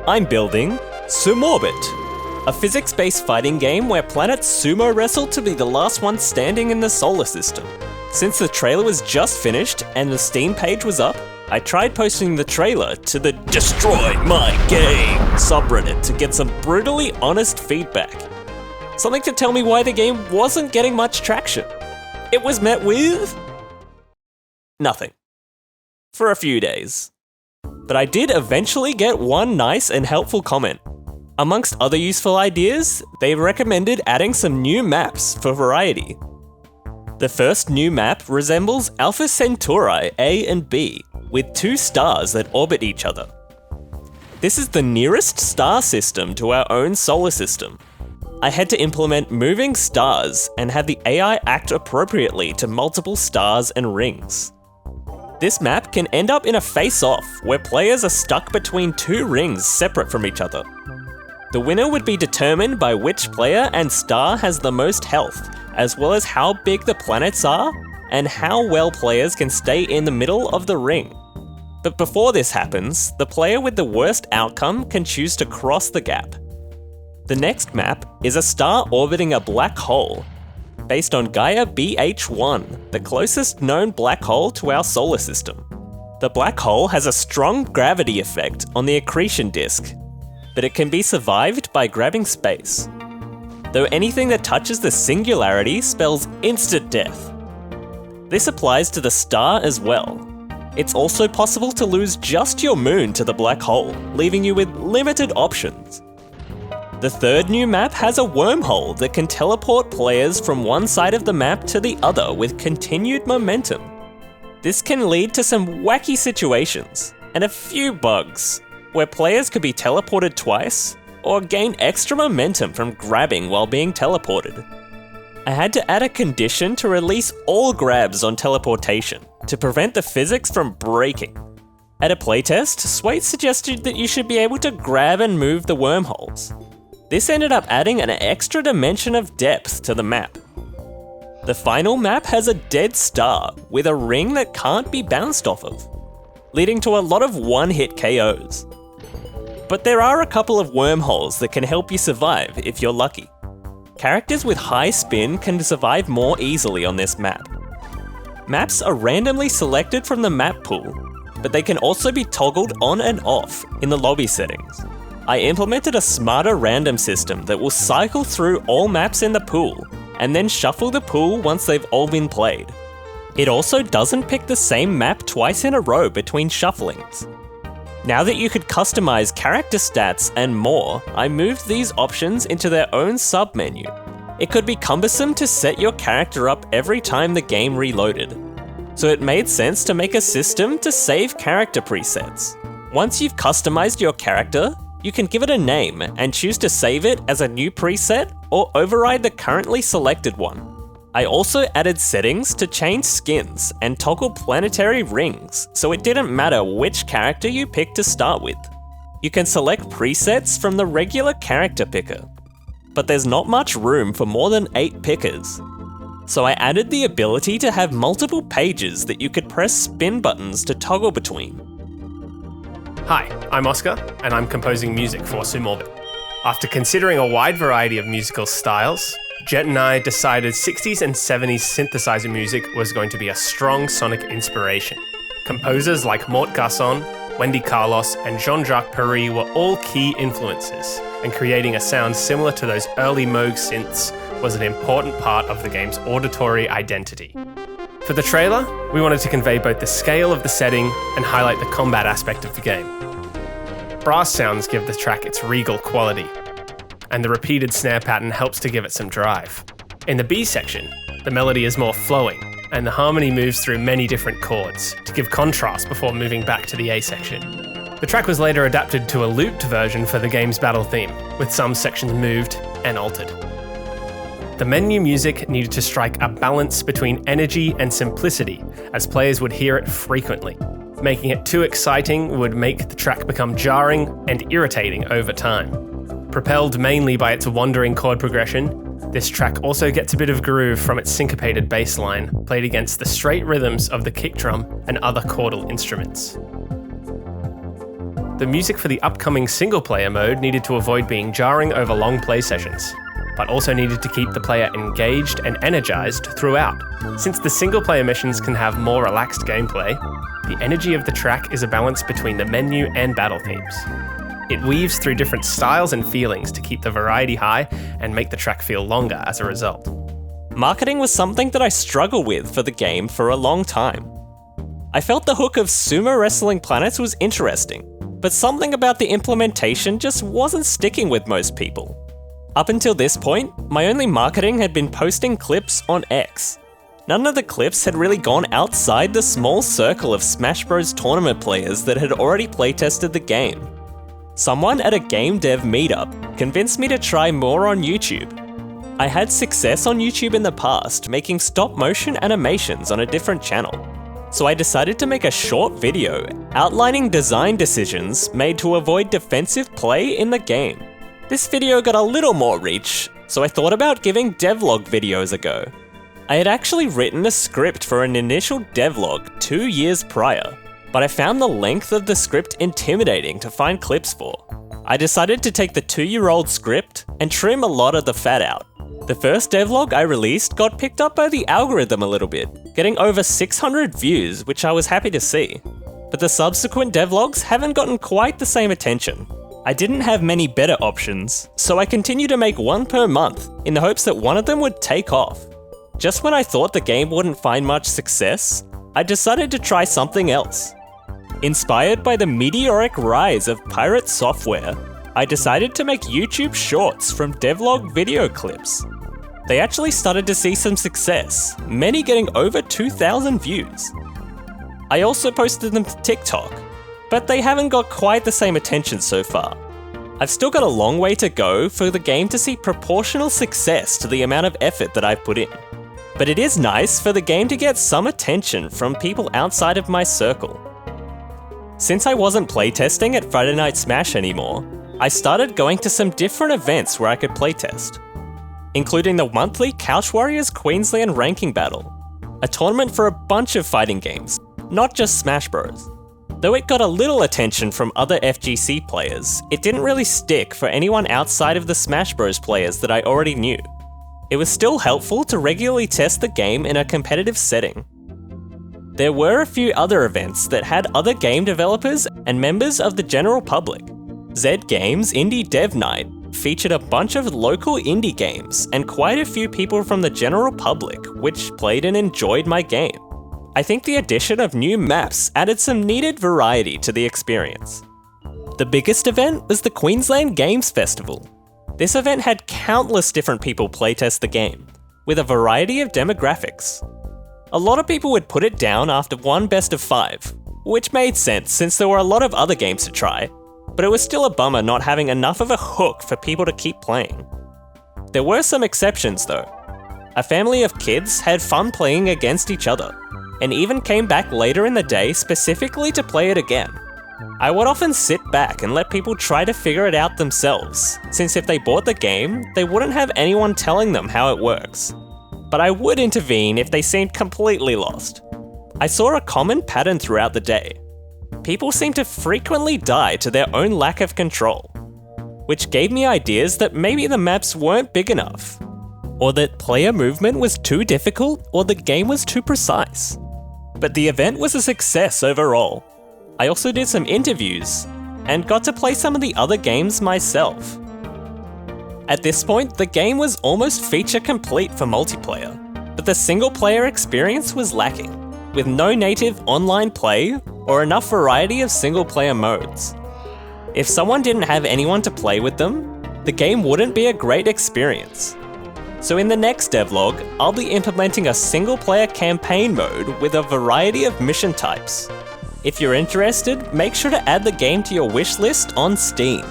I'm building Sumorbit, a physics-based fighting game where planets sumo wrestle to be the last one standing in the solar system. Since the trailer was just finished and the Steam page was up, I tried posting the trailer to the Destroy My Game subreddit to get some brutally honest feedback. Something to tell me why the game wasn't getting much traction. It was met with nothing. For a few days. But I did eventually get one nice and helpful comment. Amongst other useful ideas, they recommended adding some new maps for variety. The first new map resembles Alpha Centauri A and B, with 2 stars that orbit each other. This is the nearest star system to our own solar system. I had to implement moving stars and have the AI act appropriately to multiple stars and rings. This map can end up in a face-off where players are stuck between 2 rings separate from each other. The winner would be determined by which player and star has the most health, as well as how big the planets are and how well players can stay in the middle of the ring. But before this happens, the player with the worst outcome can choose to cross the gap. The next map is a star orbiting a black hole, based on Gaia BH1, the closest known black hole to our solar system. The black hole has a strong gravity effect on the accretion disk, but it can be survived by grabbing space. Though anything that touches the singularity spells instant death. This applies to the star as well. It's also possible to lose just your moon to the black hole, leaving you with limited options. The third new map has a wormhole that can teleport players from one side of the map to the other with continued momentum. This can lead to some wacky situations, and a few bugs, where players could be teleported twice, or gain extra momentum from grabbing while being teleported. I had to add a condition to release all grabs on teleportation, to prevent the physics from breaking. At a playtest, Swait suggested that you should be able to grab and move the wormholes. This ended up adding an extra dimension of depth to the map. The final map has a dead star with a ring that can't be bounced off of, leading to a lot of one-hit KOs. But there are a couple of wormholes that can help you survive if you're lucky. Characters with high spin can survive more easily on this map. Maps are randomly selected from the map pool, but they can also be toggled on and off in the lobby settings. I implemented a smarter random system that will cycle through all maps in the pool, and then shuffle the pool once they've all been played. It also doesn't pick the same map twice in a row between shufflings. Now that you could customize character stats and more, I moved these options into their own submenu. It could be cumbersome to set your character up every time the game reloaded, so it made sense to make a system to save character presets. Once you've customized your character, you can give it a name and choose to save it as a new preset or override the currently selected one. I also added settings to change skins and toggle planetary rings, so it didn't matter which character you picked to start with. You can select presets from the regular character picker, but there's not much room for more than 8 pickers. So I added the ability to have multiple pages that you could press spin buttons to toggle between. Hi, I'm Oscar, and I'm composing music for Sumorbit. After considering a wide variety of musical styles, Jet and I decided 60s and 70s synthesizer music was going to be a strong sonic inspiration. Composers like Mort Garson, Wendy Carlos, and Jean-Jacques Perry were all key influences, and creating a sound similar to those early Moog synths was an important part of the game's auditory identity. For the trailer, we wanted to convey both the scale of the setting and highlight the combat aspect of the game. Brass sounds give the track its regal quality, and the repeated snare pattern helps to give it some drive. In the B section, the melody is more flowing, and the harmony moves through many different chords to give contrast before moving back to the A section. The track was later adapted to a looped version for the game's battle theme, with some sections moved and altered. The menu music needed to strike a balance between energy and simplicity, as players would hear it frequently. Making it too exciting would make the track become jarring and irritating over time. Propelled mainly by its wandering chord progression, this track also gets a bit of groove from its syncopated bass line, played against the straight rhythms of the kick drum and other chordal instruments. The music for the upcoming single-player mode needed to avoid being jarring over long play sessions, but also needed to keep the player engaged and energized throughout. Since the single-player missions can have more relaxed gameplay, the energy of the track is a balance between the menu and battle themes. It weaves through different styles and feelings to keep the variety high and make the track feel longer as a result. Marketing was something that I struggled with for the game for a long time. I felt the hook of Sumo Wrestling Planets was interesting, but something about the implementation just wasn't sticking with most people. Up until this point, my only marketing had been posting clips on X. None of the clips had really gone outside the small circle of Smash Bros. Tournament players that had already playtested the game. Someone at a game dev meetup convinced me to try more on YouTube. I had success on YouTube in the past, making stop-motion animations on a different channel. So I decided to make a short video outlining design decisions made to avoid defensive play in the game. This video got a little more reach, so I thought about giving devlog videos a go. I had actually written a script for an initial devlog 2 years prior, but I found the length of the script intimidating to find clips for. I decided to take the 2-year-old script and trim a lot of the fat out. The first devlog I released got picked up by the algorithm a little bit, getting over 600 views, which I was happy to see. But the subsequent devlogs haven't gotten quite the same attention. I didn't have many better options, so I continued to make one per month in the hopes that one of them would take off. Just when I thought the game wouldn't find much success, I decided to try something else. Inspired by the meteoric rise of pirate software, I decided to make YouTube shorts from devlog video clips. They actually started to see some success, many getting over 2,000 views. I also posted them to TikTok, but they haven't got quite the same attention so far. I've still got a long way to go for the game to see proportional success to the amount of effort that I've put in. But it is nice for the game to get some attention from people outside of my circle. Since I wasn't playtesting at Friday Night Smash anymore, I started going to some different events where I could playtest, including the monthly Couch Warriors Queensland Ranking Battle, a tournament for a bunch of fighting games, not just Smash Bros. Though it got a little attention from other FGC players, it didn't really stick for anyone outside of the Smash Bros. Players that I already knew. It was still helpful to regularly test the game in a competitive setting. There were a few other events that had other game developers and members of the general public. Zed Games Indie Dev Night featured a bunch of local indie games and quite a few people from the general public which played and enjoyed my game. I think the addition of new maps added some needed variety to the experience. The biggest event was the Queensland Games Festival. This event had countless different people playtest the game, with a variety of demographics. A lot of people would put it down after one best of 5, which made sense since there were a lot of other games to try, but it was still a bummer not having enough of a hook for people to keep playing. There were some exceptions though. A family of kids had fun playing against each other, and even came back later in the day specifically to play it again. I would often sit back and let people try to figure it out themselves, since if they bought the game, they wouldn't have anyone telling them how it works. But I would intervene if they seemed completely lost. I saw a common pattern throughout the day. People seemed to frequently die to their own lack of control, which gave me ideas that maybe the maps weren't big enough, or that player movement was too difficult, or the game was too precise. But the event was a success overall. I also did some interviews, and got to play some of the other games myself. At this point, the game was almost feature complete for multiplayer, but the single player experience was lacking, with no native online play or enough variety of single player modes. If someone didn't have anyone to play with them, the game wouldn't be a great experience. So in the next devlog, I'll be implementing a single player campaign mode with a variety of mission types. If you're interested, make sure to add the game to your wish list on Steam.